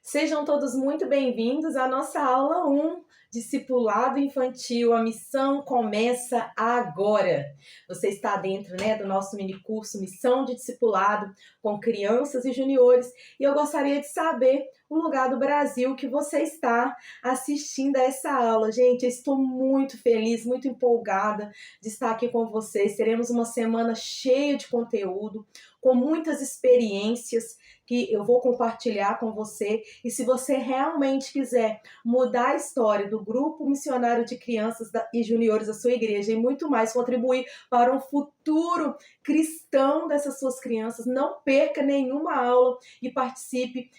Sejam todos muito bem-vindos à nossa aula 1, Discipulado Infantil. A missão começa agora. Você está dentro, do nosso minicurso Missão de Discipulado com crianças e juniores. E eu gostaria de saber o lugar do Brasil que você está assistindo a essa aula. Gente, eu estou muito feliz, muito empolgada de estar aqui com vocês. Teremos uma semana cheia de conteúdo, com muitas experiências que eu vou compartilhar com você. E se você realmente quiser mudar a história do grupo missionário de crianças e juniores da sua igreja e muito mais, contribuir para um futuro cristão dessas suas crianças, não perca nenhuma aula e participe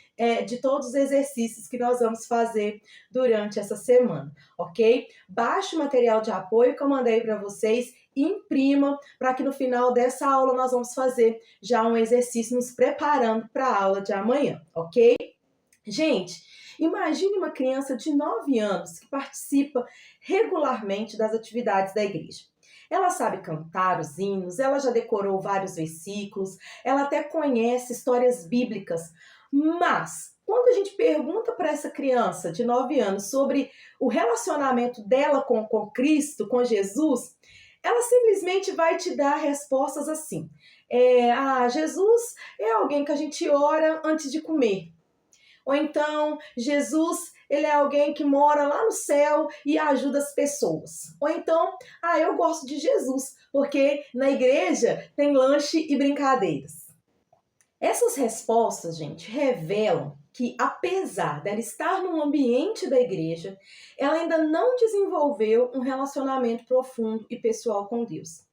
de todos os exercícios que nós vamos fazer durante essa semana, ok? Baixe o material de apoio que eu mandei para vocês, imprima, para que no final dessa aula nós vamos fazer já um exercício nos preparando para a aula de amanhã, ok? Gente, imagine uma criança de 9 anos que participa regularmente das atividades da igreja. Ela sabe cantar os hinos, ela já decorou vários versículos, ela até conhece histórias bíblicas, mas quando a gente pergunta para essa criança de 9 anos sobre o relacionamento dela com Cristo, com Jesus, ela simplesmente vai te dar respostas assim. Jesus é alguém que a gente ora antes de comer. Ou então, Jesus, ele é alguém que mora lá no céu e ajuda as pessoas. Ou então, eu gosto de Jesus, porque na igreja tem lanche e brincadeiras. Essas respostas, gente, revelam que, apesar dela estar no ambiente da igreja, ela ainda não desenvolveu um relacionamento profundo e pessoal com Deus.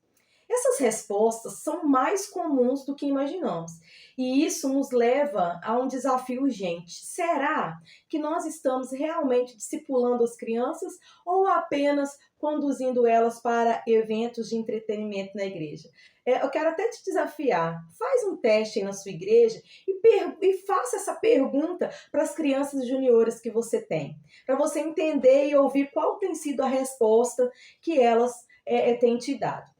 Essas respostas são mais comuns do que imaginamos. E isso nos leva a um desafio urgente. Será que nós estamos realmente discipulando as crianças ou apenas conduzindo elas para eventos de entretenimento na igreja? Eu quero até te desafiar. Faz um teste aí na sua igreja e faça essa pergunta para as crianças juniores que você tem, para você entender e ouvir qual tem sido a resposta que elas têm te dado.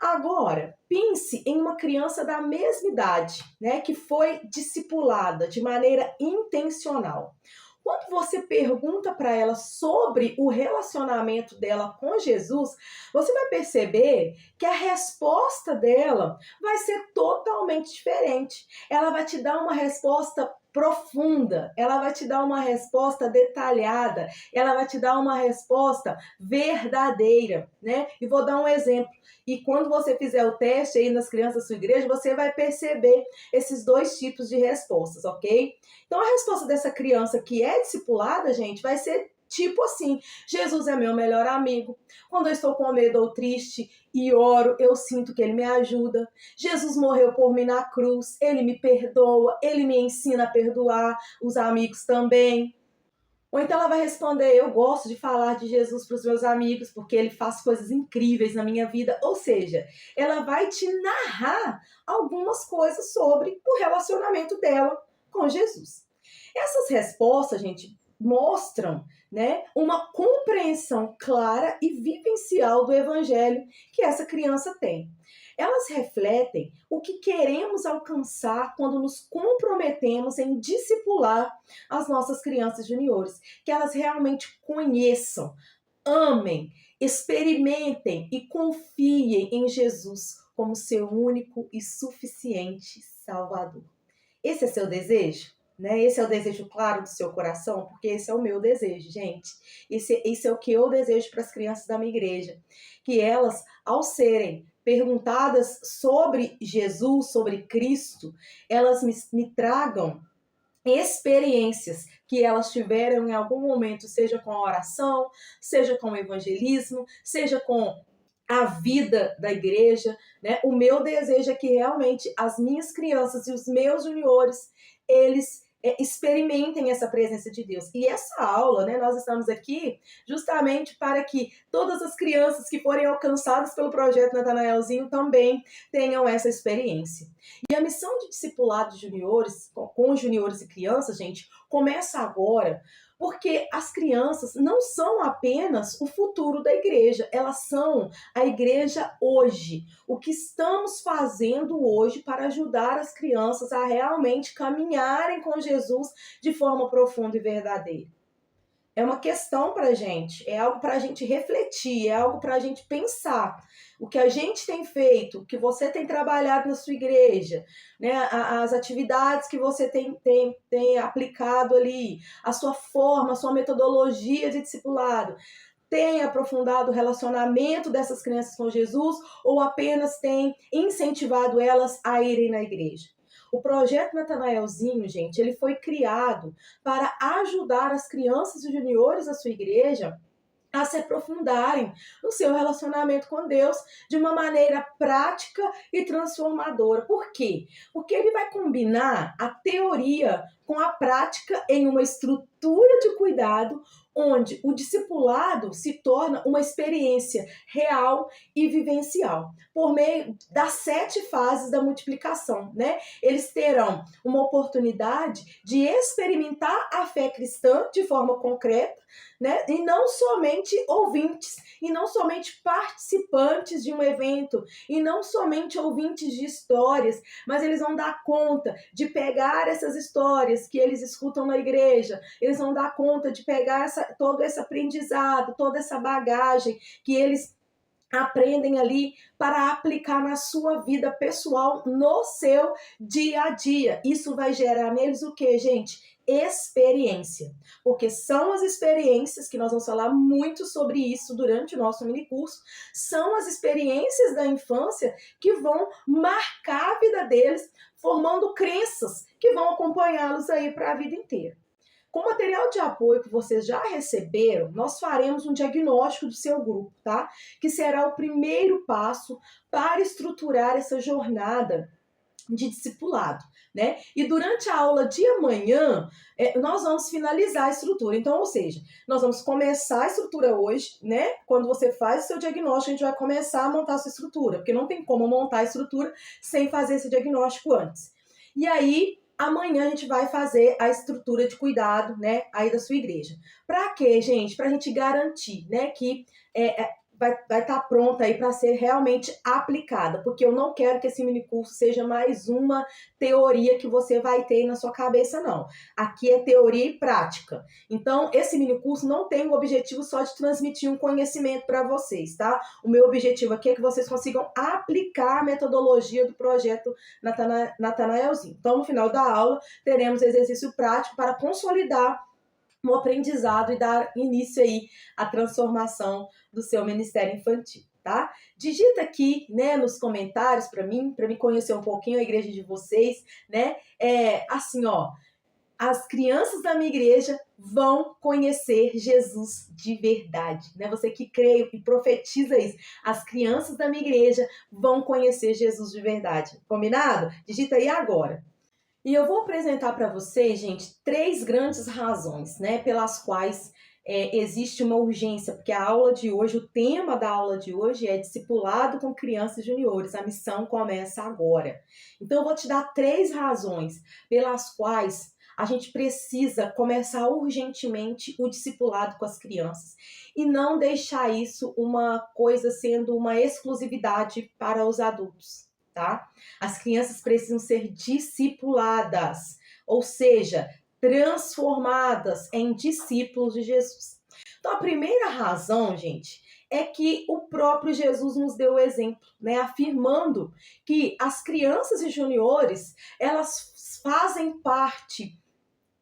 Agora, pense em uma criança da mesma idade, que foi discipulada de maneira intencional. Quando você pergunta para ela sobre o relacionamento dela com Jesus, você vai perceber que a resposta dela vai ser totalmente diferente. Ela vai te dar uma resposta profunda, ela vai te dar uma resposta detalhada, ela vai te dar uma resposta verdadeira, E vou dar um exemplo. E quando você fizer o teste aí nas crianças da sua igreja, você vai perceber esses dois tipos de respostas, ok? Então, a resposta dessa criança que é discipulada, gente, vai ser tipo assim: Jesus é meu melhor amigo. Quando eu estou com medo ou triste e oro, eu sinto que ele me ajuda. Jesus morreu por mim na cruz, ele me perdoa, ele me ensina a perdoar, os amigos também. Ou então ela vai responder: eu gosto de falar de Jesus para os meus amigos, porque ele faz coisas incríveis na minha vida. Ou seja, ela vai te narrar algumas coisas sobre o relacionamento dela com Jesus. Essas respostas, gente, mostram, uma compreensão clara e vivencial do evangelho que essa criança tem. Elas refletem o que queremos alcançar quando nos comprometemos em discipular as nossas crianças juniores, que elas realmente conheçam, amem, experimentem e confiem em Jesus como seu único e suficiente Salvador. Esse é seu desejo? Esse é o desejo claro do seu coração? Porque esse é o meu desejo, gente. Esse é o que eu desejo para as crianças da minha igreja. Que elas, ao serem perguntadas sobre Jesus, sobre Cristo, elas me tragam experiências que elas tiveram em algum momento, seja com a oração, seja com o evangelismo, seja com a vida da igreja, O meu desejo é que realmente as minhas crianças e os meus juniores, eles experimentem essa presença de Deus. E essa aula, nós estamos aqui justamente para que todas as crianças que forem alcançadas pelo projeto Natanaelzinho também tenham essa experiência. E a missão de discipulado de juniores, com juniores e crianças, gente, começa agora, porque as crianças não são apenas o futuro da igreja, elas são a igreja hoje. O que estamos fazendo hoje para ajudar as crianças a realmente caminharem com Jesus de forma profunda e verdadeira. É uma questão para a gente, é algo para a gente refletir, é algo para a gente pensar. O que a gente tem feito, o que você tem trabalhado na sua igreja, né? As atividades que você tem aplicado ali, a sua forma, a sua metodologia de discipulado, tem aprofundado o relacionamento dessas crianças com Jesus ou apenas tem incentivado elas a irem na igreja? O projeto Natanaelzinho, gente, ele foi criado para ajudar as crianças e juniores da sua igreja a se aprofundarem no seu relacionamento com Deus de uma maneira prática e transformadora. Por quê? Porque ele vai combinar a teoria com a prática em uma estrutura de cuidado onde o discipulado se torna uma experiência real e vivencial, por meio das 7 fases da multiplicação, né? Eles terão uma oportunidade de experimentar a fé cristã de forma concreta, né? E não somente ouvintes, e não somente participantes de um evento, e não somente ouvintes de histórias, mas eles vão dar conta de pegar essas histórias que eles escutam na igreja, eles vão dar conta de pegar todo esse aprendizado, toda essa bagagem que eles aprendem ali para aplicar na sua vida pessoal, no seu dia a dia. Isso vai gerar neles o quê, gente? Experiência. Porque são as experiências, que nós vamos falar muito sobre isso durante o nosso minicurso, são as experiências da infância que vão marcar a vida deles, formando crenças que vão acompanhá-los aí para a vida inteira. Com o material de apoio que vocês já receberam, nós faremos um diagnóstico do seu grupo, tá? Que será o primeiro passo para estruturar essa jornada de discipulado, né? E durante a aula de amanhã, nós vamos finalizar a estrutura. Então, ou seja, nós vamos começar a estrutura hoje, né? Quando você faz o seu diagnóstico, a gente vai começar a montar a sua estrutura, porque não tem como montar a estrutura sem fazer esse diagnóstico antes. E aí, amanhã a gente vai fazer a estrutura de cuidado, né, aí da sua igreja. Para quê, gente? Para a gente garantir, né, que vai estar pronta aí para ser realmente aplicada, porque eu não quero que esse minicurso seja mais uma teoria que você vai ter na sua cabeça, não. Aqui é teoria e prática. Então, esse minicurso não tem o objetivo só de transmitir um conhecimento para vocês, tá? O meu objetivo aqui é que vocês consigam aplicar a metodologia do projeto Natanaelzinho. Então, no final da aula, teremos exercício prático para consolidar no aprendizado e dar início aí à transformação do seu ministério infantil, tá? Digita aqui, né, nos comentários para mim conhecer um pouquinho a igreja de vocês, né? Assim, ó, as crianças da minha igreja vão conhecer Jesus de verdade, né? Você que crê e profetiza isso, as crianças da minha igreja vão conhecer Jesus de verdade. Combinado? Digita aí agora. E eu vou apresentar para vocês, gente, 3 grandes razões, né, pelas quais existe uma urgência, porque a aula de hoje, o tema da aula de hoje é discipulado com crianças e juniores, a missão começa agora. Então, eu vou te dar 3 razões pelas quais a gente precisa começar urgentemente o discipulado com as crianças e não deixar isso uma coisa sendo uma exclusividade para os adultos. Tá? As crianças precisam ser discipuladas, ou seja, transformadas em discípulos de Jesus. Então, a primeira razão, gente, é que o próprio Jesus nos deu o exemplo, né? Afirmando que as crianças e juniores, elas fazem parte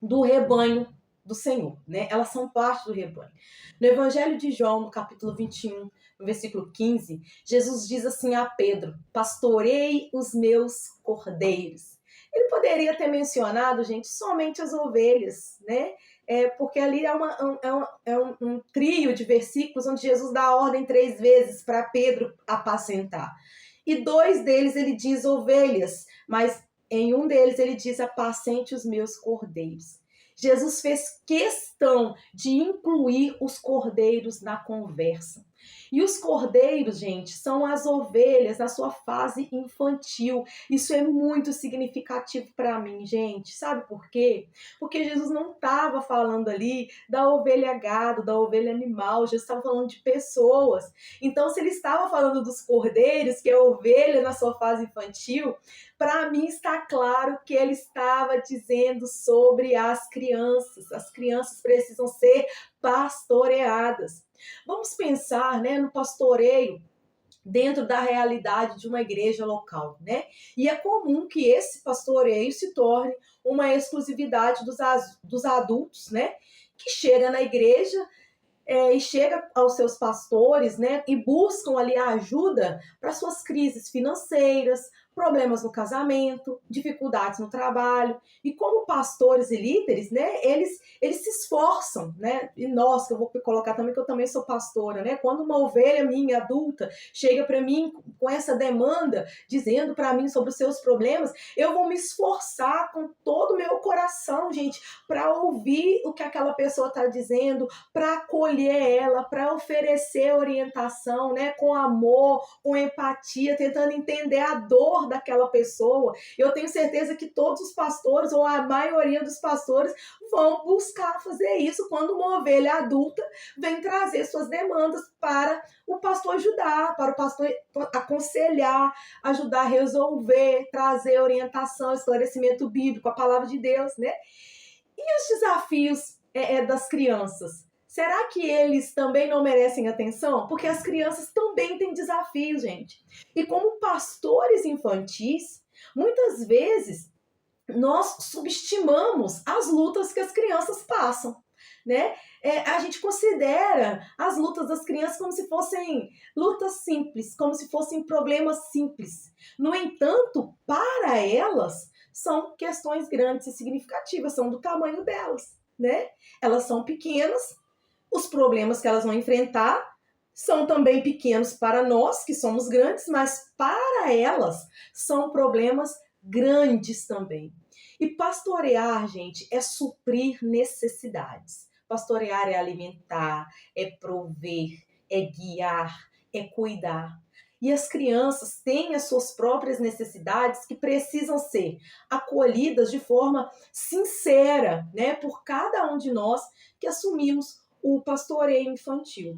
do rebanho do Senhor, né? Elas são parte do rebanho. No Evangelho de João, no capítulo 21, no versículo 15, Jesus diz assim a Pedro: pastorei os meus cordeiros. Ele poderia ter mencionado, gente, somente as ovelhas, né? Porque ali é um trio de versículos onde Jesus dá a ordem 3 vezes para Pedro apacentar. E 2 deles ele diz ovelhas, mas em um deles ele diz: apacente os meus cordeiros. Jesus fez questão de incluir os cordeiros na conversa. E os cordeiros, gente, são as ovelhas na sua fase infantil. Isso é muito significativo para mim, gente. Sabe por quê? Porque Jesus não estava falando ali da ovelha gado, da ovelha animal. Jesus estava falando de pessoas. Então, se ele estava falando dos cordeiros, que é a ovelha na sua fase infantil, para mim está claro que ele estava dizendo sobre as crianças. As crianças precisam ser pastoreadas. Vamos pensar, né, no pastoreio dentro da realidade de uma igreja local, né? E é comum que esse pastoreio se torne uma exclusividade dos adultos, né? Que chega na igreja e chega aos seus pastores, né, e buscam ali a ajuda para suas crises financeiras, problemas no casamento, dificuldades no trabalho. E como pastores e líderes, né, eles se esforçam, né? E nós, que eu vou colocar também, que eu também sou pastora, né? Quando uma ovelha minha adulta chega para mim com essa demanda, dizendo para mim sobre os seus problemas, eu vou me esforçar com todo o meu coração, gente, para ouvir o que aquela pessoa está dizendo, para acolher ela, para oferecer orientação, né, com amor, com empatia, tentando entender a dor daquela pessoa. Eu tenho certeza que todos os pastores, ou a maioria dos pastores, vão buscar fazer isso quando uma ovelha adulta vem trazer suas demandas para o pastor ajudar, para o pastor aconselhar, ajudar a resolver, trazer orientação, esclarecimento bíblico, a palavra de Deus, né? E os desafios das crianças? Será que eles também não merecem atenção? Porque as crianças também têm desafios, gente. E como pastores infantis, muitas vezes nós subestimamos as lutas que as crianças passam, né? A gente considera as lutas das crianças como se fossem lutas simples, como se fossem problemas simples. No entanto, para elas, são questões grandes e significativas, são do tamanho delas, né? Elas são pequenas, os problemas que elas vão enfrentar são também pequenos para nós, que somos grandes, mas para elas são problemas grandes também. E pastorear, gente, é suprir necessidades. Pastorear é alimentar, é prover, é guiar, é cuidar. E as crianças têm as suas próprias necessidades que precisam ser acolhidas de forma sincera, né, por cada um de nós que assumimos o pastoreio infantil.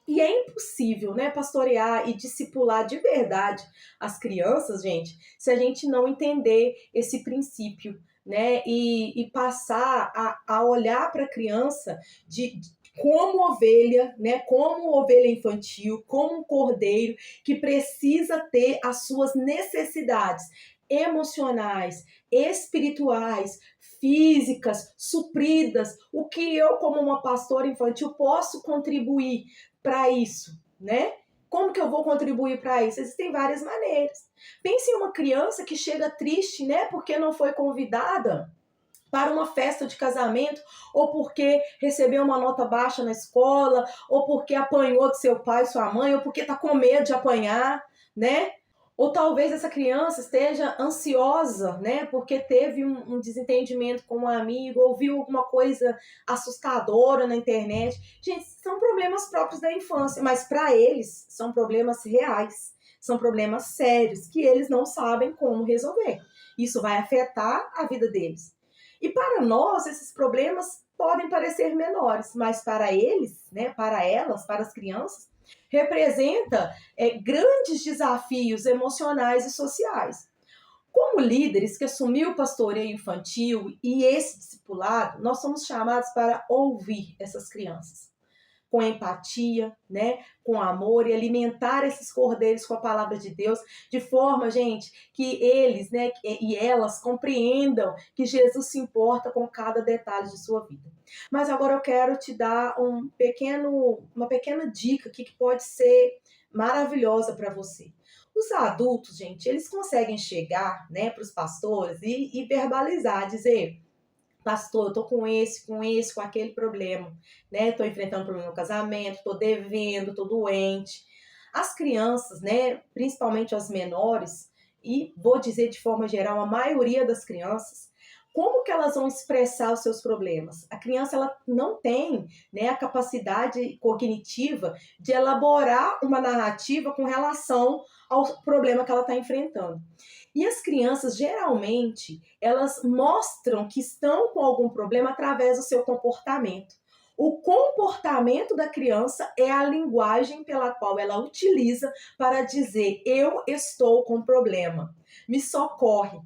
E é impossível, né, pastorear e discipular de verdade as crianças, gente, se a gente não entender esse princípio, né, e passar a olhar para a criança como ovelha, né, como ovelha infantil, como um cordeiro que precisa ter as suas necessidades emocionais, espirituais, físicas, supridas, o que eu, como uma pastora infantil, posso contribuir para isso, né? Como que eu vou contribuir para isso? Existem várias maneiras. Pense em uma criança que chega triste, né, porque não foi convidada para uma festa de casamento, ou porque recebeu uma nota baixa na escola, ou porque apanhou de seu pai, sua mãe, ou porque está com medo de apanhar, né? Ou talvez essa criança esteja ansiosa, né? Porque teve um desentendimento com um amigo, ouviu alguma coisa assustadora na internet. Gente, são problemas próprios da infância, mas para eles são problemas reais, são problemas sérios que eles não sabem como resolver. Isso vai afetar a vida deles. E para nós, esses problemas podem parecer menores, mas para eles, né? Para elas, para as crianças, representa grandes desafios emocionais e sociais. Como líderes que assumiu o pastoreio infantil e esse discipulado, nós somos chamados para ouvir essas crianças com empatia, né, com amor, e alimentar esses cordeiros com a palavra de Deus, de forma, gente, que eles, né, e elas compreendam que Jesus se importa com cada detalhe de sua vida. Mas agora eu quero te dar uma pequena dica aqui que pode ser maravilhosa para você. Os adultos, gente, eles conseguem chegar, né, para os pastores e verbalizar, dizer: pastor, eu tô com aquele problema, né? Tô enfrentando problema no casamento, tô devendo, tô doente. As crianças, né, principalmente as menores, e vou dizer de forma geral, a maioria das crianças, como que elas vão expressar os seus problemas? A criança ela não tem, né, a capacidade cognitiva de elaborar uma narrativa com relação ao problema que ela está enfrentando. E as crianças, geralmente, elas mostram que estão com algum problema através do seu comportamento. O comportamento da criança é a linguagem pela qual ela utiliza para dizer: eu estou com problema, me socorre.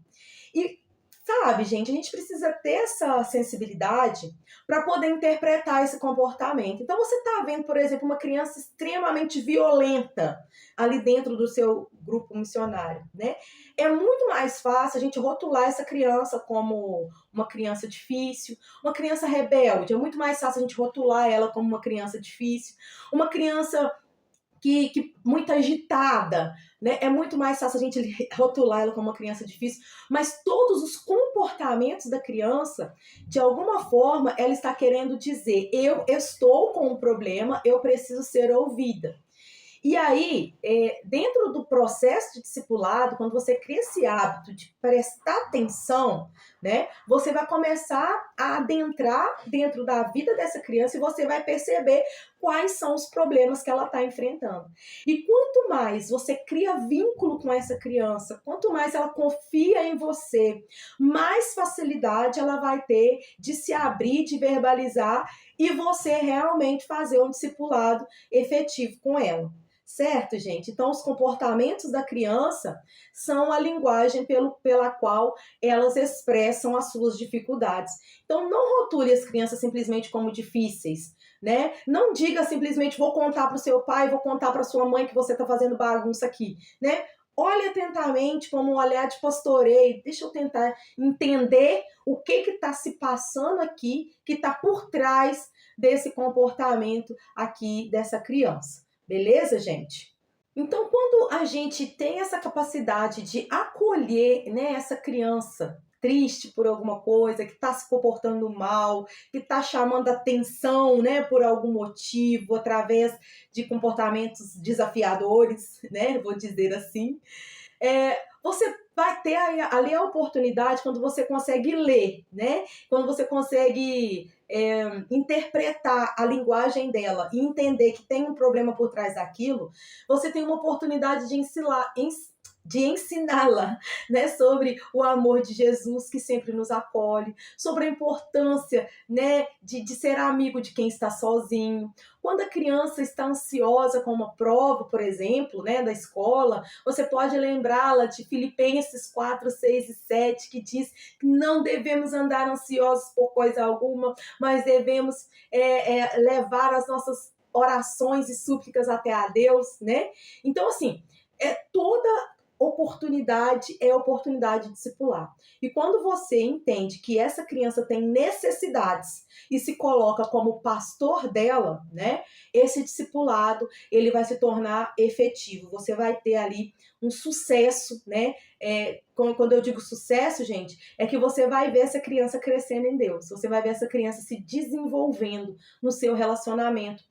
E sabe, gente, a gente precisa ter essa sensibilidade para poder interpretar esse comportamento. Então, você está vendo, por exemplo, uma criança extremamente violenta ali dentro do seu grupo missionário, né? É muito mais fácil a gente rotular essa criança como uma criança difícil, uma criança rebelde. É muito mais fácil a gente rotular ela como uma criança difícil, uma criança que muito agitada, né? É muito mais fácil a gente rotular ela como uma criança difícil, mas todos os comportamentos da criança, de alguma forma, ela está querendo dizer: eu estou com um problema, eu preciso ser ouvida. E aí, dentro do processo de discipulado, quando você cria esse hábito de prestar atenção, né, você vai começar a adentrar dentro da vida dessa criança e você vai perceber quais são os problemas que ela está enfrentando. E quanto mais você cria vínculo com essa criança, quanto mais ela confia em você, mais facilidade ela vai ter de se abrir, de verbalizar e você realmente fazer um discipulado efetivo com ela. Certo, gente? Então, os comportamentos da criança são a linguagem pela qual elas expressam as suas dificuldades. Então, não rotule as crianças simplesmente como difíceis, né? Não diga simplesmente: vou contar para o seu pai, vou contar para sua mãe que você está fazendo bagunça aqui, né? Olhe atentamente como um olhar de pastoreio. Deixa eu tentar entender o que está se passando aqui, que está por trás desse comportamento aqui dessa criança. Beleza, gente? Então, quando a gente tem essa capacidade de acolher, né, essa criança triste por alguma coisa, que está se comportando mal, que está chamando atenção, né, por algum motivo, através de comportamentos desafiadores, né, vou dizer assim, você vai ter ali a oportunidade quando você consegue ler, né? Quando você consegue interpretar a linguagem dela e entender que tem um problema por trás daquilo, você tem uma oportunidade de ensiná-la, né, sobre o amor de Jesus que sempre nos acolhe, sobre a importância, né, de ser amigo de quem está sozinho. Quando a criança está ansiosa com uma prova, por exemplo, né, da escola, você pode lembrá-la de Filipenses 4, 6 e 7, que diz que não devemos andar ansiosos por coisa alguma, mas devemos levar as nossas orações e súplicas até a Deus, né? Então, assim, toda oportunidade é oportunidade de discipular. E quando você entende que essa criança tem necessidades e se coloca como pastor dela, né? Esse discipulado, ele vai se tornar efetivo. Você vai ter ali um sucesso, né? Quando eu digo sucesso, gente, é que você vai ver essa criança crescendo em Deus. Você vai ver essa criança se desenvolvendo no seu relacionamento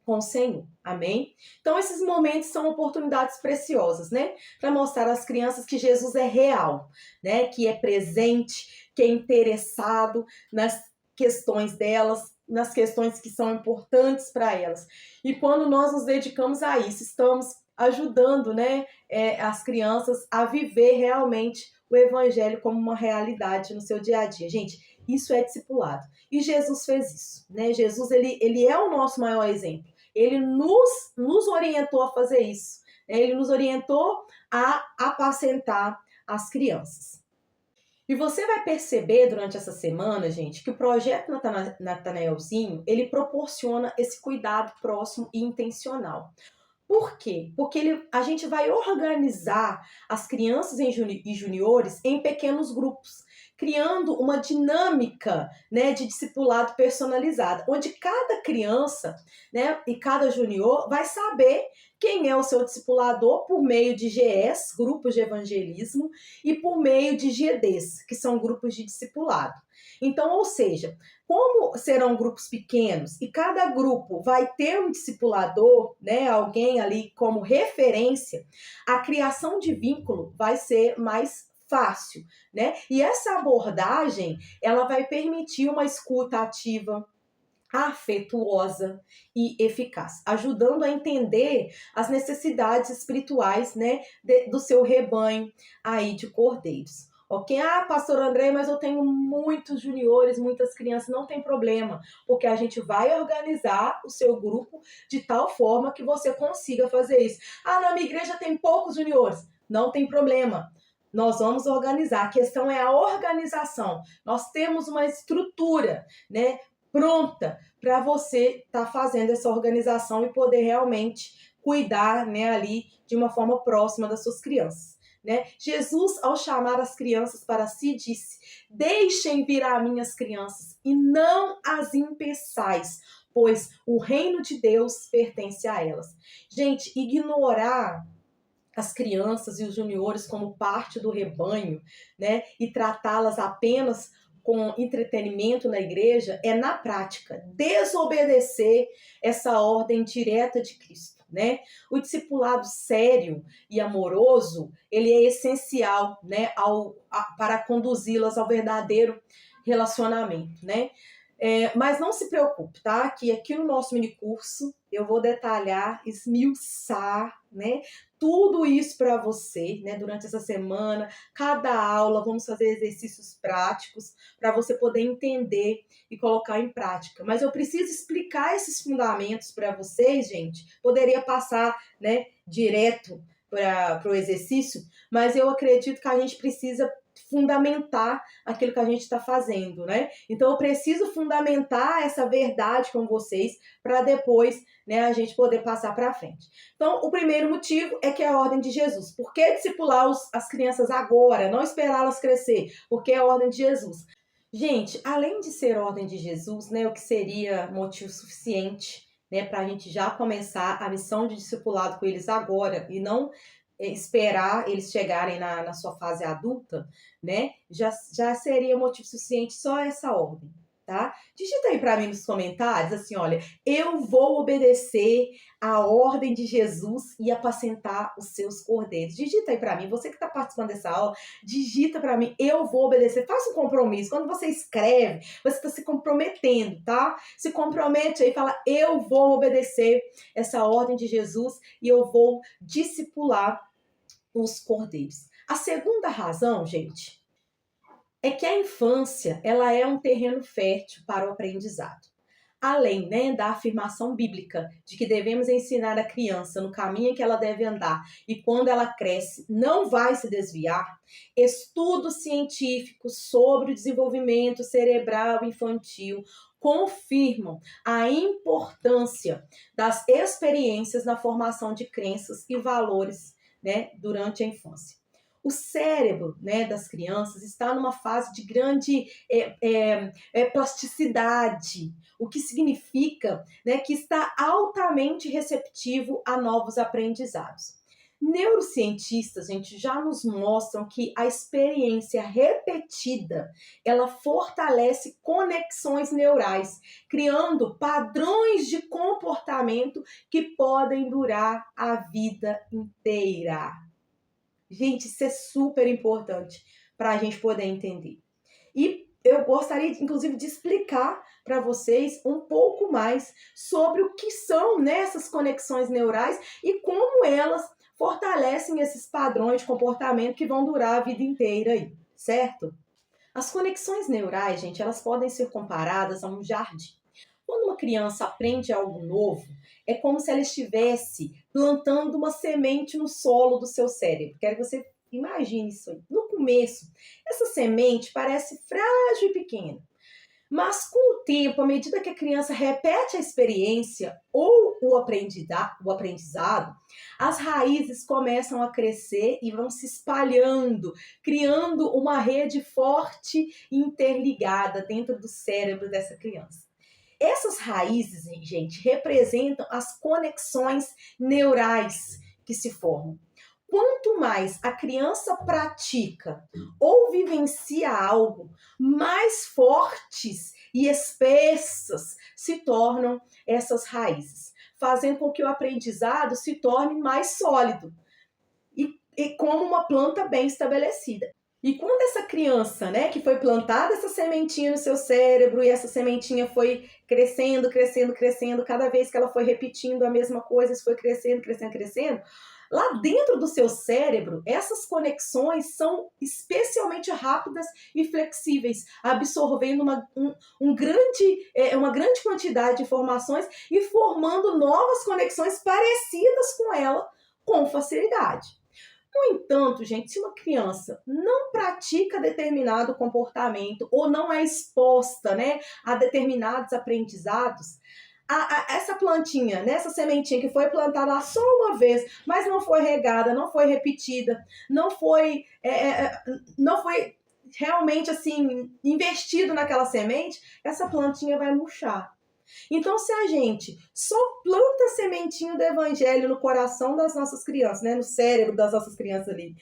com o Senhor, amém? Então, esses momentos são oportunidades preciosas, né? Para mostrar às crianças que Jesus é real, né? Que é presente, que é interessado nas questões delas, nas questões que são importantes para elas. E quando nós nos dedicamos a isso, estamos ajudando, né, as crianças a viver realmente o Evangelho como uma realidade no seu dia a dia. Gente, isso é discipulado. E Jesus fez isso, né? Jesus, ele é o nosso maior exemplo. Ele nos orientou a fazer isso. Ele nos orientou a apacentar as crianças. E você vai perceber durante essa semana, gente, que o projeto Natanaelzinho, ele proporciona esse cuidado próximo e intencional. Por quê? Porque a gente vai organizar as crianças e juniores em pequenos grupos, criando uma dinâmica, né, de discipulado personalizada, onde cada criança, né, e cada junior vai saber quem é o seu discipulador por meio de GEs, grupos de evangelismo, e por meio de GEDs, que são grupos de discipulado. Então, ou seja, como serão grupos pequenos e cada grupo vai ter um discipulador, né, alguém ali como referência, a criação de vínculo vai ser mais fácil, né? E essa abordagem, ela vai permitir uma escuta ativa, afetuosa e eficaz, ajudando a entender as necessidades espirituais, né, do seu rebanho aí de cordeiros. Ok? Ah, pastor André, mas eu tenho muitos juniores, muitas crianças, não tem problema, porque a gente vai organizar o seu grupo de tal forma que você consiga fazer isso. Ah, na minha igreja tem poucos juniores, não tem problema. Nós vamos organizar. A questão é a organização. Nós temos uma estrutura, né, pronta para você estar fazendo essa organização e poder realmente cuidar, né, ali de uma forma próxima das suas crianças. Né? Jesus, ao chamar as crianças para si, disse: deixem vir a minhas crianças e não as impeçais, pois o reino de Deus pertence a elas. Gente, ignorar as crianças e os juniores como parte do rebanho, né, e tratá-las apenas com entretenimento na igreja é, na prática, desobedecer essa ordem direta de Cristo, né? O discipulado sério e amoroso, ele é essencial, né, para conduzi-las ao verdadeiro relacionamento, né? Mas não se preocupe, tá? Que aqui no nosso minicurso eu vou detalhar, esmiuçar, né? Tudo isso para você, né? Durante essa semana, cada aula, vamos fazer exercícios práticos para você poder entender e colocar em prática. Mas eu preciso explicar esses fundamentos para vocês, gente. Poderia passar, né, direto para o exercício, mas eu acredito que a gente precisa fundamentar aquilo que a gente está fazendo, né? Então eu preciso fundamentar essa verdade com vocês para depois, né, a gente poder passar para frente. Então, o primeiro motivo é que é a ordem de Jesus. Por que discipular as crianças agora, não esperá-las crescer? Porque é a ordem de Jesus. Gente, além de ser ordem de Jesus, né, o que seria motivo suficiente, né, para a gente já começar a missão de discipulado com eles agora e não esperar eles chegarem na sua fase adulta, né? Já seria motivo suficiente só essa ordem, tá? Digita aí para mim nos comentários, assim, olha, eu vou obedecer a ordem de Jesus e apacentar os seus cordeiros. Digita aí para mim, você que está participando dessa aula, digita para mim, eu vou obedecer. Faça um compromisso. Quando você escreve, você está se comprometendo, tá? Se compromete aí, fala, eu vou obedecer essa ordem de Jesus e eu vou discipular os cordeiros. A segunda razão, gente, é que a infância, ela é um terreno fértil para o aprendizado. Além, né, da afirmação bíblica de que devemos ensinar a criança no caminho que ela deve andar e quando ela cresce não vai se desviar, estudos científicos sobre o desenvolvimento cerebral infantil confirmam a importância das experiências na formação de crenças e valores, né, durante a infância. O cérebro, né, das crianças está numa fase de grande plasticidade, o que significa, né, que está altamente receptivo a novos aprendizados. Neurocientistas, gente, já nos mostram que a experiência repetida, ela fortalece conexões neurais, criando padrões de comportamento que podem durar a vida inteira. Gente, isso é super importante para a gente poder entender. E eu gostaria, inclusive, de explicar para vocês um pouco mais sobre o que são essas conexões neurais e como elas fortalecem esses padrões de comportamento que vão durar a vida inteira aí, certo? As conexões neurais, gente, elas podem ser comparadas a um jardim. Quando uma criança aprende algo novo, é como se ela estivesse plantando uma semente no solo do seu cérebro. Quero que você imagine isso aí. No começo, essa semente parece frágil e pequena. Mas com o tempo, à medida que a criança repete a experiência ou o aprendizado, as raízes começam a crescer e vão se espalhando, criando uma rede forte e interligada dentro do cérebro dessa criança. Essas raízes, gente, representam as conexões neurais que se formam. Quanto mais a criança pratica ou vivencia algo, mais fortes e espessas se tornam essas raízes, fazendo com que o aprendizado se torne mais sólido e como uma planta bem estabelecida. E quando essa criança, né, que foi plantada essa sementinha no seu cérebro e essa sementinha foi crescendo, crescendo, crescendo, cada vez que ela foi repetindo a mesma coisa, isso foi crescendo, crescendo, crescendo, lá dentro do seu cérebro, essas conexões são especialmente rápidas e flexíveis, absorvendo uma grande quantidade de informações e formando novas conexões parecidas com ela com facilidade. No entanto, gente, se uma criança não pratica determinado comportamento ou não é exposta, né, a determinados aprendizados, essa plantinha, né, essa sementinha que foi plantada só uma vez, mas não foi regada, não foi repetida, não foi realmente assim investido naquela semente, essa plantinha vai murchar. Então, se a gente só planta a sementinha do evangelho no coração das nossas crianças, né, no cérebro das nossas crianças ali,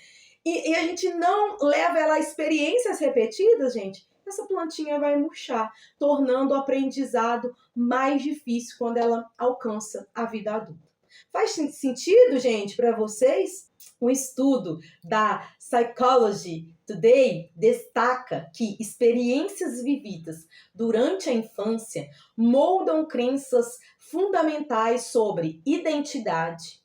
e a gente não leva ela a experiências repetidas, gente, essa plantinha vai murchar, tornando o aprendizado mais difícil quando ela alcança a vida adulta. Faz sentido, gente, para vocês? Um estudo da Psychology Today destaca que experiências vividas durante a infância moldam crenças fundamentais sobre identidade,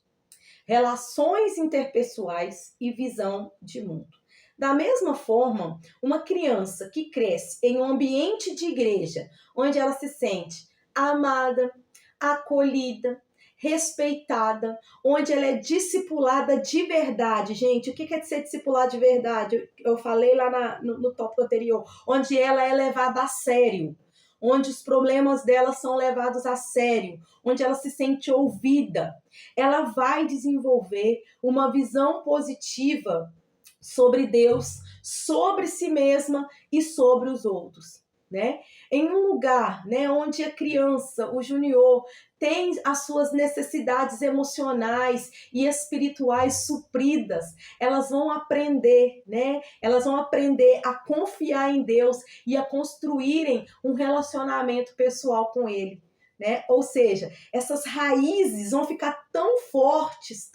relações interpessoais e visão de mundo. Da mesma forma, uma criança que cresce em um ambiente de igreja, onde ela se sente amada, acolhida, respeitada, onde ela é discipulada de verdade. Gente, o que é ser discipulada de verdade? Eu falei lá no tópico anterior, onde ela é levada a sério, onde os problemas dela são levados a sério, onde ela se sente ouvida. Ela vai desenvolver uma visão positiva sobre Deus, sobre si mesma e sobre os outros. Né? Em um lugar, né, onde a criança, o junior, tem as suas necessidades emocionais e espirituais supridas, elas vão aprender, né? Elas vão aprender a confiar em Deus e a construírem um relacionamento pessoal com Ele. Né? Ou seja, essas raízes vão ficar tão fortes,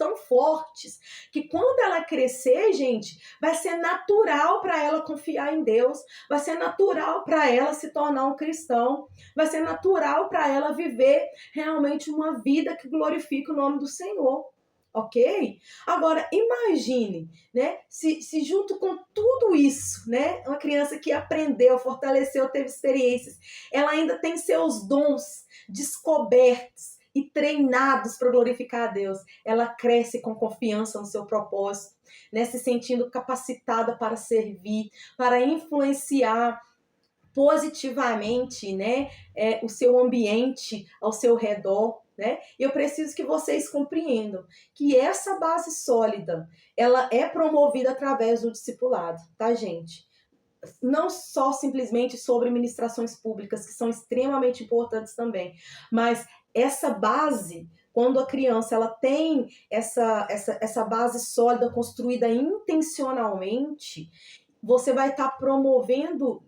que quando ela crescer, gente, vai ser natural para ela confiar em Deus, vai ser natural para ela se tornar um cristão, vai ser natural para ela viver realmente uma vida que glorifica o nome do Senhor. Ok? Agora, imagine, né, se junto com tudo isso, né, uma criança que aprendeu, fortaleceu, teve experiências, ela ainda tem seus dons descobertos e treinados para glorificar a Deus. Ela cresce com confiança no seu propósito, né, se sentindo capacitada para servir, para influenciar positivamente, né, o seu ambiente ao seu redor. Né? Eu preciso que vocês compreendam que essa base sólida, ela é promovida através do discipulado, tá, gente? Não só simplesmente sobre ministrações públicas, que são extremamente importantes também, mas essa base, quando a criança ela tem essa base sólida construída intencionalmente, você vai estar promovendo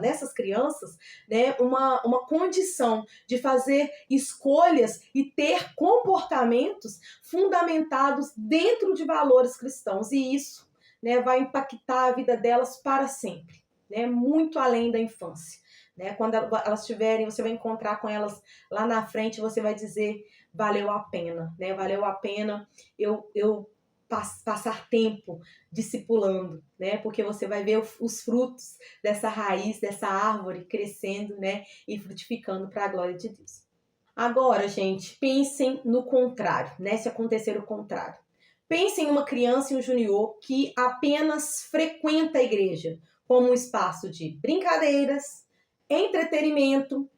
nessas crianças, né, uma condição de fazer escolhas e ter comportamentos fundamentados dentro de valores cristãos. E isso, né, vai impactar a vida delas para sempre, né, muito além da infância. Né? Quando elas tiverem, você vai encontrar com elas lá na frente, você vai dizer, valeu a pena, né? Valeu a pena eu passar tempo discipulando, né? Porque você vai ver os frutos dessa raiz, dessa árvore crescendo, né? E frutificando para a glória de Deus. Agora, gente, pensem no contrário, né? Se acontecer o contrário. Pensem em uma criança e um junior que apenas frequenta a igreja como um espaço de brincadeiras, entretenimento,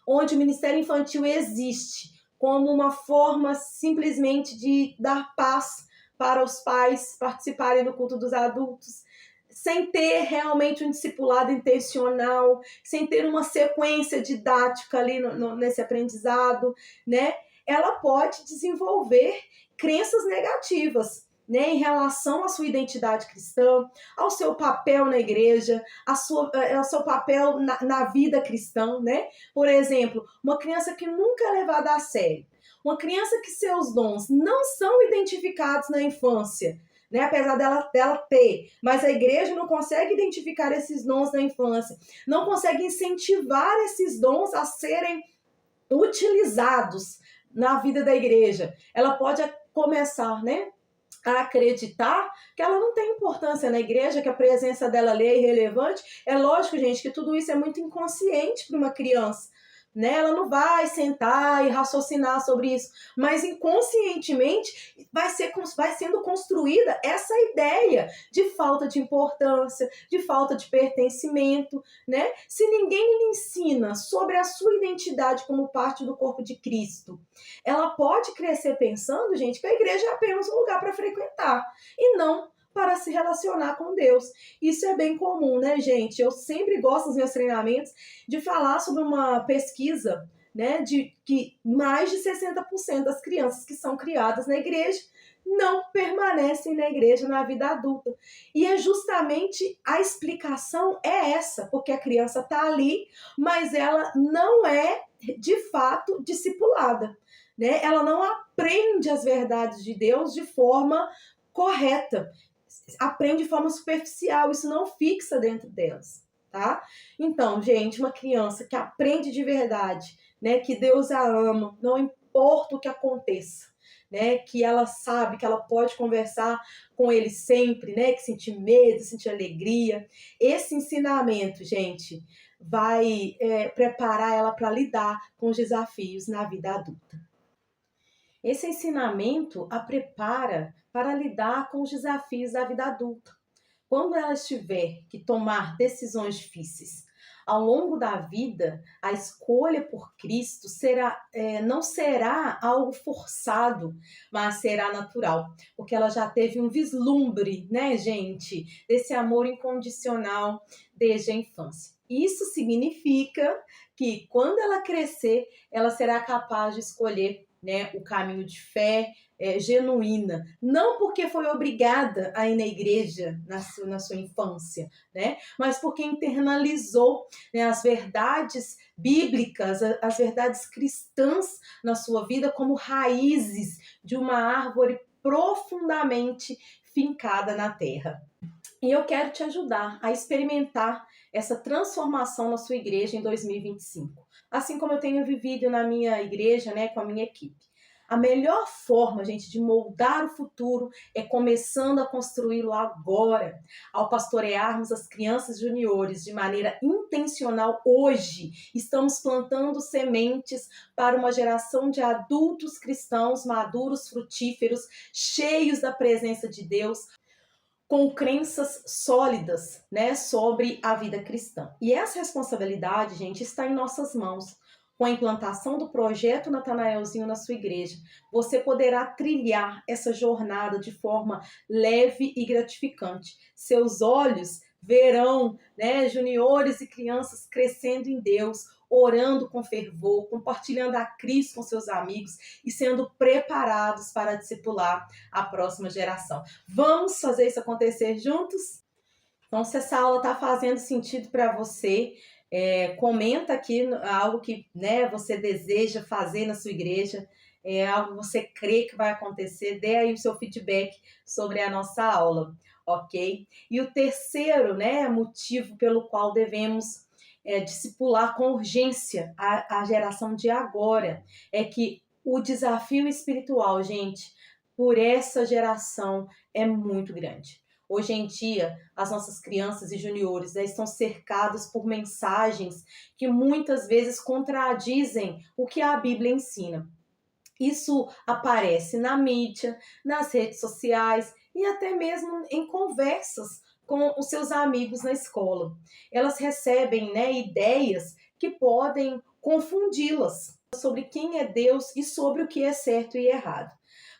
onde o ministério infantil existe como uma forma simplesmente de dar paz para os pais participarem do culto dos adultos, sem ter realmente um discipulado intencional, sem ter uma sequência didática ali nesse aprendizado, né? Ela pode desenvolver crenças negativas, né, em relação à sua identidade cristã, ao seu papel na igreja, ao seu papel na vida cristã, né? Por exemplo, uma criança que nunca é levada a sério, uma criança que seus dons não são identificados na infância, né? Apesar dela ter, mas a igreja não consegue identificar esses dons na infância, não consegue incentivar esses dons a serem utilizados na vida da igreja. Ela pode começar, né, a acreditar que ela não tem importância na igreja, que a presença dela ali é irrelevante. É lógico, gente, que tudo isso é muito inconsciente para uma criança, né? Ela não vai sentar e raciocinar sobre isso, mas inconscientemente vai sendo construída essa ideia de falta de importância, de falta de pertencimento, né? Se ninguém lhe ensina sobre a sua identidade como parte do corpo de Cristo, ela pode crescer pensando, gente, que a igreja é apenas um lugar para frequentar e não para se relacionar com Deus. Isso é bem comum, né, gente? Eu sempre gosto nos meus treinamentos de falar sobre uma pesquisa, né, de que mais de 60% das crianças que são criadas na igreja não permanecem na igreja na vida adulta. E é justamente a explicação é essa, porque a criança está ali, mas ela não é, de fato, discipulada, né? Ela não aprende as verdades de Deus de forma correta, aprende de forma superficial, isso não fixa dentro delas, tá? Então, gente, uma criança que aprende de verdade, né, que Deus a ama, não importa o que aconteça, né, que ela sabe que ela pode conversar com ele sempre, né, que sentir medo, sentir alegria. Esse ensinamento, gente, vai preparar ela para lidar com os desafios na vida adulta. Esse ensinamento a prepara para lidar com os desafios da vida adulta. Quando ela tiver que tomar decisões difíceis ao longo da vida, a escolha por Cristo não será algo forçado, mas será natural, porque ela já teve um vislumbre, né, gente, desse amor incondicional desde a infância. Isso significa que quando ela crescer, ela será capaz de escolher, né, o caminho de fé genuína, não porque foi obrigada a ir na igreja na sua infância, né, mas porque internalizou, né, as verdades bíblicas, as verdades cristãs na sua vida como raízes de uma árvore profundamente fincada na terra. E eu quero te ajudar a experimentar essa transformação na sua igreja em 2025. Assim como eu tenho vivido na minha igreja, né, com a minha equipe. A melhor forma, gente, de moldar o futuro é começando a construí-lo agora. Ao pastorearmos as crianças juniores de maneira intencional hoje, estamos plantando sementes para uma geração de adultos cristãos maduros, frutíferos, cheios da presença de Deus, com crenças sólidas, né, sobre a vida cristã. E essa responsabilidade, gente, está em nossas mãos. Com a implantação do projeto Natanaelzinho na sua igreja, você poderá trilhar essa jornada de forma leve e gratificante. Seus olhos verão, né, juniores e crianças crescendo em Deus, orando com fervor, compartilhando a Cristo com seus amigos e sendo preparados para discipular a próxima geração. Vamos fazer isso acontecer juntos? Então, se essa aula está fazendo sentido para você, comenta aqui algo que, né, você deseja fazer na sua igreja, algo que você crê que vai acontecer, dê aí o seu feedback sobre a nossa aula, ok? E o terceiro, né, motivo pelo qual devemos discipular com urgência a geração de agora é que o desafio espiritual, gente, por essa geração é muito grande. Hoje em dia, as nossas crianças e juniores estão cercados por mensagens que muitas vezes contradizem o que a Bíblia ensina. Isso aparece na mídia, nas redes sociais e até mesmo em conversas com os seus amigos na escola. Elas recebem, né, ideias que podem confundi-las sobre quem é Deus e sobre o que é certo e errado.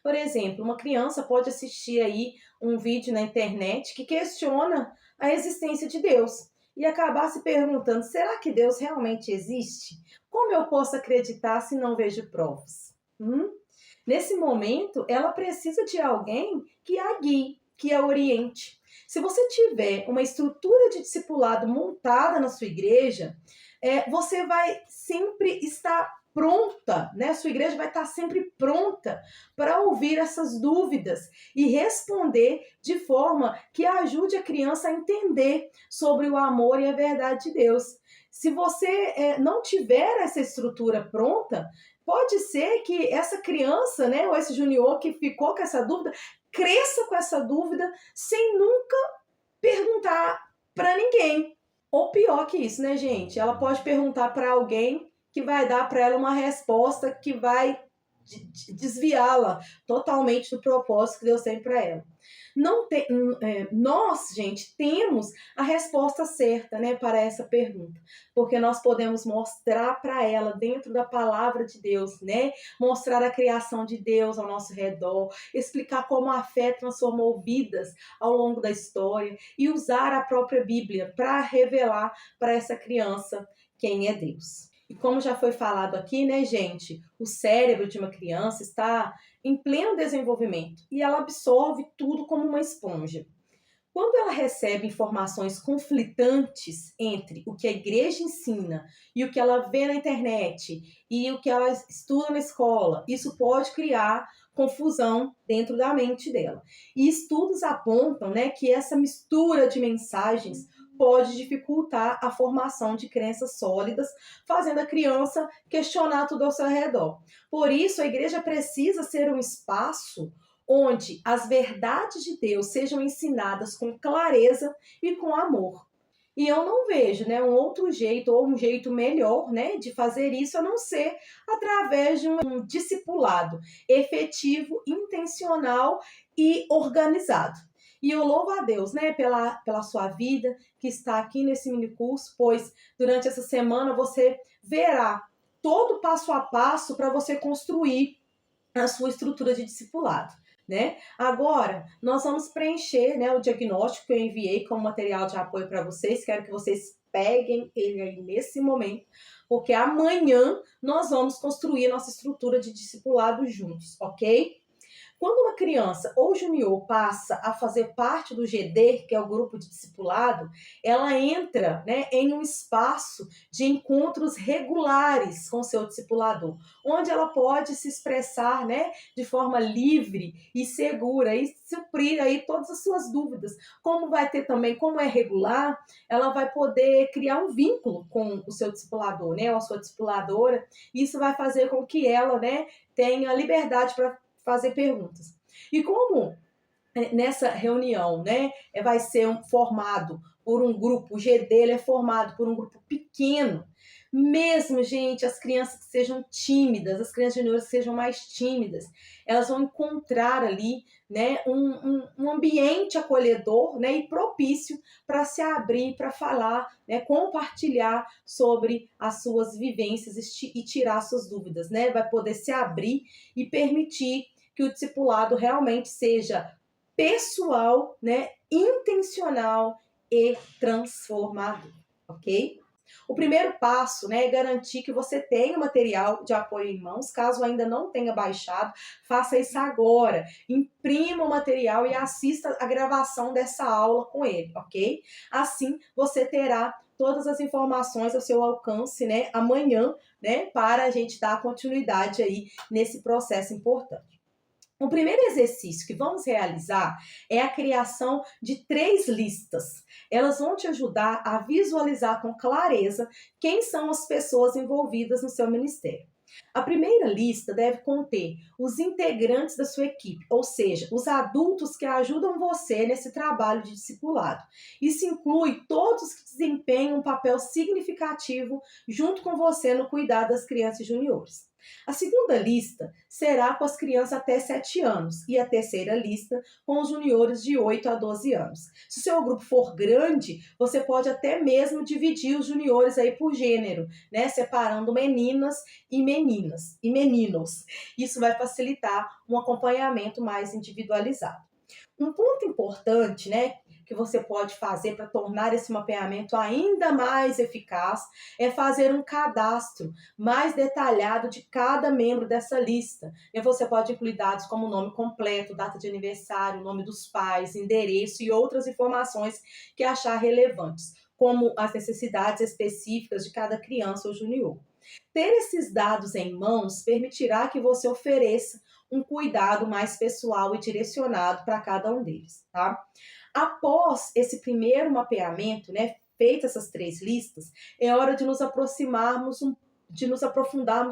Por exemplo, uma criança pode assistir aí um vídeo na internet que questiona a existência de Deus e acabar se perguntando: será que Deus realmente existe? Como eu posso acreditar se não vejo provas? Nesse momento, ela precisa de alguém que a guie, que a oriente. Se você tiver uma estrutura de discipulado montada na sua igreja, você vai sempre estar pronta, né? Sua igreja vai estar sempre pronta para ouvir essas dúvidas e responder de forma que ajude a criança a entender sobre o amor e a verdade de Deus. Se você não tiver essa estrutura pronta, pode ser que essa criança, né, ou esse junior que ficou com essa dúvida, cresça com essa dúvida sem nunca perguntar para ninguém. Ou pior que isso, né, gente? Ela pode perguntar para alguém que vai dar para ela uma resposta que vai desviá-la totalmente do propósito que Deus tem para ela. Não tem, nós, gente, temos a resposta certa, né, para essa pergunta, porque nós podemos mostrar para ela dentro da palavra de Deus, né, mostrar a criação de Deus ao nosso redor, explicar como a fé transformou vidas ao longo da história e usar a própria Bíblia para revelar para essa criança quem é Deus. E como já foi falado aqui, né, gente, o cérebro de uma criança está em pleno desenvolvimento e ela absorve tudo como uma esponja. Quando ela recebe informações conflitantes entre o que a igreja ensina e o que ela vê na internet e o que ela estuda na escola, isso pode criar confusão dentro da mente dela. E estudos apontam, né, que essa mistura de mensagens pode dificultar a formação de crenças sólidas, fazendo a criança questionar tudo ao seu redor. Por isso, a igreja precisa ser um espaço onde as verdades de Deus sejam ensinadas com clareza e com amor. E eu não vejo, né, um outro jeito ou um jeito melhor, né, de fazer isso a não ser através de um discipulado efetivo, intencional e organizado. E eu louvo a Deus, né, pela sua vida que está aqui nesse minicurso, pois durante essa semana você verá todo passo a passo para você construir a sua estrutura de discipulado, né? Agora, nós vamos preencher, né, o diagnóstico que eu enviei como material de apoio para vocês. Quero que vocês peguem ele aí nesse momento, porque amanhã nós vamos construir nossa estrutura de discipulado juntos, ok? Quando uma criança ou junior passa a fazer parte do GD, que é o grupo de discipulado, ela entra, né, em um espaço de encontros regulares com seu discipulador, onde ela pode se expressar, né, de forma livre e segura e suprir aí todas as suas dúvidas. Como vai ter também, como é regular, ela vai poder criar um vínculo com o seu discipulador, né, ou a sua discipuladora. Isso vai fazer com que ela, né, tenha liberdade para fazer perguntas. E como nessa reunião, né, vai ser formado por um grupo, o G dele é formado por um grupo pequeno, mesmo, gente, as crianças que sejam tímidas, as crianças juniores que sejam mais tímidas, elas vão encontrar ali, né, um ambiente acolhedor, né, e propício para se abrir, para falar, né, compartilhar sobre as suas vivências e tirar suas dúvidas, né, vai poder se abrir e permitir que o discipulado realmente seja pessoal, né, intencional e transformador, ok? O primeiro passo, né, é garantir que você tenha o material de apoio em mãos. Caso ainda não tenha baixado, faça isso agora. Imprima o material e assista a gravação dessa aula com ele, ok? Assim, você terá todas as informações ao seu alcance, né, amanhã, né, para a gente dar continuidade aí nesse processo importante. O primeiro exercício que vamos realizar é a criação de 3 listas. Elas vão te ajudar a visualizar com clareza quem são as pessoas envolvidas no seu ministério. A primeira lista deve conter os integrantes da sua equipe, ou seja, os adultos que ajudam você nesse trabalho de discipulado. Isso inclui todos que desempenham um papel significativo junto com você no cuidado das crianças juniores. A segunda lista será com as crianças até 7 anos e a terceira lista com os juniores de 8 a 12 anos. Se o seu grupo for grande, você pode até mesmo dividir os juniores aí por gênero, né? Separando meninas e meninos. Isso vai facilitar um acompanhamento mais individualizado. Um ponto importante, né, que você pode fazer para tornar esse mapeamento ainda mais eficaz é fazer um cadastro mais detalhado de cada membro dessa lista. E você pode incluir dados como nome completo, data de aniversário, nome dos pais, endereço e outras informações que achar relevantes. como as necessidades específicas de cada criança ou junior. Ter esses dados em mãos permitirá que você ofereça um cuidado mais pessoal e direcionado para cada um deles, tá? Após esse primeiro mapeamento, né, feitas essas 3 listas, é hora de nos aprofundarmos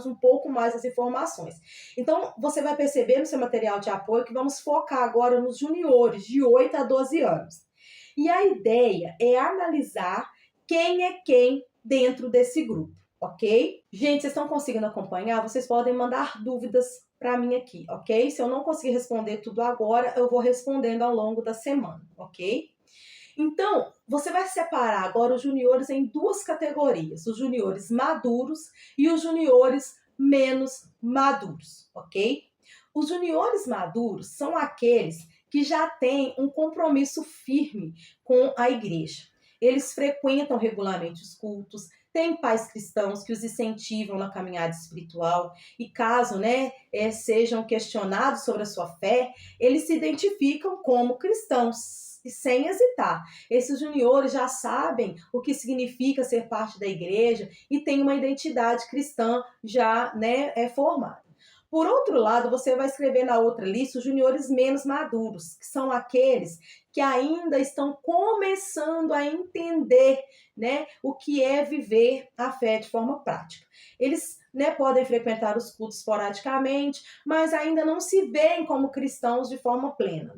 um pouco mais as informações. Então, você vai perceber no seu material de apoio que vamos focar agora nos juniores de 8 a 12 anos. E a ideia é analisar quem é quem dentro desse grupo, ok? Gente, vocês estão conseguindo acompanhar? Vocês podem mandar dúvidas para mim aqui, ok? Se eu não conseguir responder tudo agora, eu vou respondendo ao longo da semana, ok? Então, você vai separar agora os juniores em 2 categorias, os juniores maduros e os juniores menos maduros, ok? Os juniores maduros são aqueles que já têm um compromisso firme com a igreja. Eles frequentam regularmente os cultos, têm pais cristãos que os incentivam na caminhada espiritual e caso, sejam questionados sobre a sua fé, eles se identificam como cristãos e sem hesitar. Esses juniores já sabem o que significa ser parte da igreja e têm uma identidade cristã já formada. Por outro lado, você vai escrever na outra lista os juniores menos maduros, que são aqueles que ainda estão começando a entender, o que é viver a fé de forma prática. Eles, podem frequentar os cultos esporadicamente, mas ainda não se veem como cristãos de forma plena,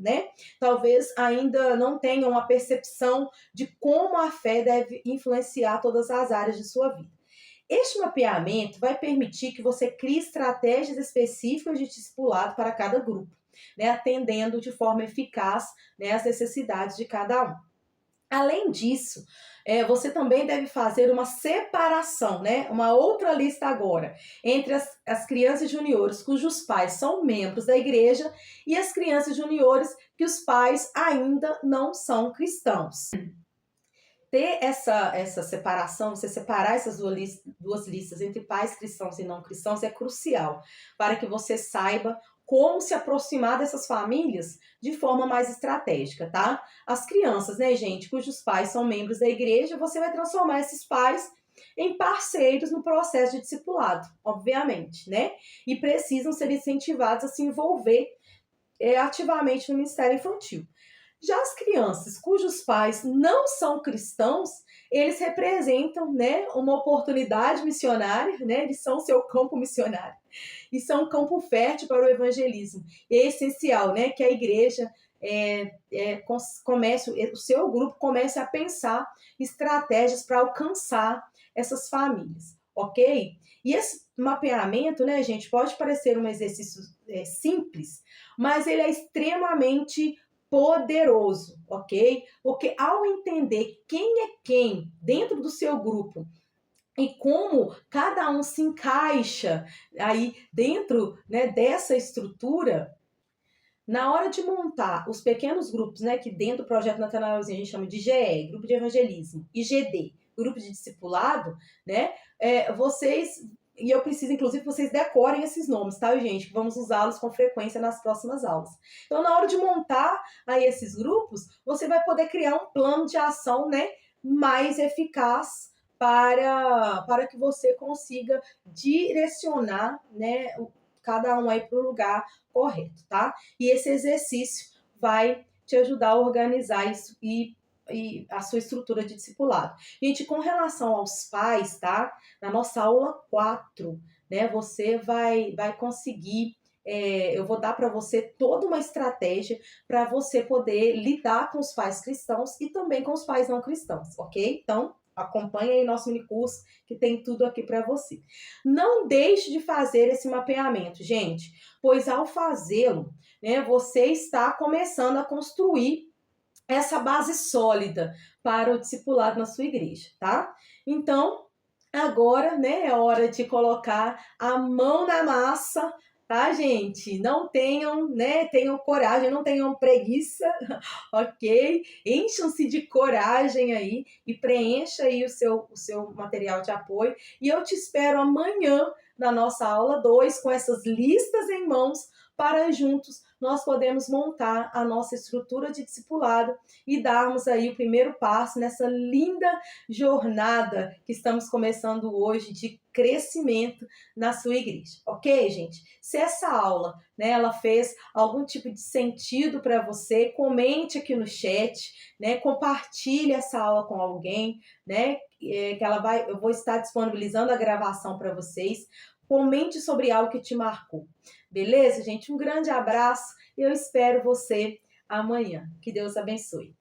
Talvez ainda não tenham a percepção de como a fé deve influenciar todas as áreas de sua vida. Este mapeamento vai permitir que você crie estratégias específicas de discipulado para cada grupo, atendendo de forma eficaz, as necessidades de cada um. Além disso, você também deve fazer uma separação, uma outra lista agora, entre as crianças juniores cujos pais são membros da igreja e as crianças juniores que os pais ainda não são cristãos. Ter essa separação, você separar essas duas listas entre pais cristãos e não cristãos é crucial para que você saiba como se aproximar dessas famílias de forma mais estratégica, tá? As crianças, gente, cujos pais são membros da igreja, você vai transformar esses pais em parceiros no processo de discipulado, obviamente, E precisam ser incentivados a se envolver ativamente no ministério infantil. Já as crianças cujos pais não são cristãos, eles representam, uma oportunidade missionária, eles são seu campo missionário e são um campo fértil para o evangelismo. E é essencial, que a igreja o seu grupo comece a pensar estratégias para alcançar essas famílias, ok? E esse mapeamento, gente, pode parecer um exercício simples, mas ele é extremamente poderoso, ok? Porque ao entender quem é quem dentro do seu grupo e como cada um se encaixa aí dentro, dessa estrutura, na hora de montar os pequenos grupos, que dentro do projeto Natanael a gente chama de GE, Grupo de Evangelismo, e GD, Grupo de Discipulado, e eu preciso, inclusive, que vocês decorem esses nomes, tá, gente? Vamos usá-los com frequência nas próximas aulas. Então, na hora de montar aí esses grupos, você vai poder criar um plano de ação, mais eficaz para que você consiga direcionar, cada um aí para o lugar correto, tá? E esse exercício vai te ajudar a organizar isso e a sua estrutura de discipulado. Gente, com relação aos pais, tá? Na nossa aula 4, você vai conseguir, eu vou dar para você toda uma estratégia para você poder lidar com os pais cristãos e também com os pais não cristãos, ok? Então, acompanhe aí nosso minicurso que tem tudo aqui para você. Não deixe de fazer esse mapeamento, gente, pois ao fazê-lo, você está começando a construir essa base sólida para o discipulado na sua igreja, tá? Então, agora, é hora de colocar a mão na massa, tá, gente? Não tenham, tenham coragem, não tenham preguiça, ok? Encham-se de coragem aí e preencha aí o seu material de apoio. E eu te espero amanhã na nossa aula 2 com essas listas em mãos para juntos nós podemos montar a nossa estrutura de discipulado e darmos aí o primeiro passo nessa linda jornada que estamos começando hoje de crescimento na sua igreja, ok, gente? Se essa aula, né, ela fez algum tipo de sentido para você, comente aqui no chat, né, compartilhe essa aula com alguém, né, eu vou estar disponibilizando a gravação para vocês. Comente sobre algo que te marcou. Beleza, gente? Um grande abraço e eu espero você amanhã. Que Deus abençoe.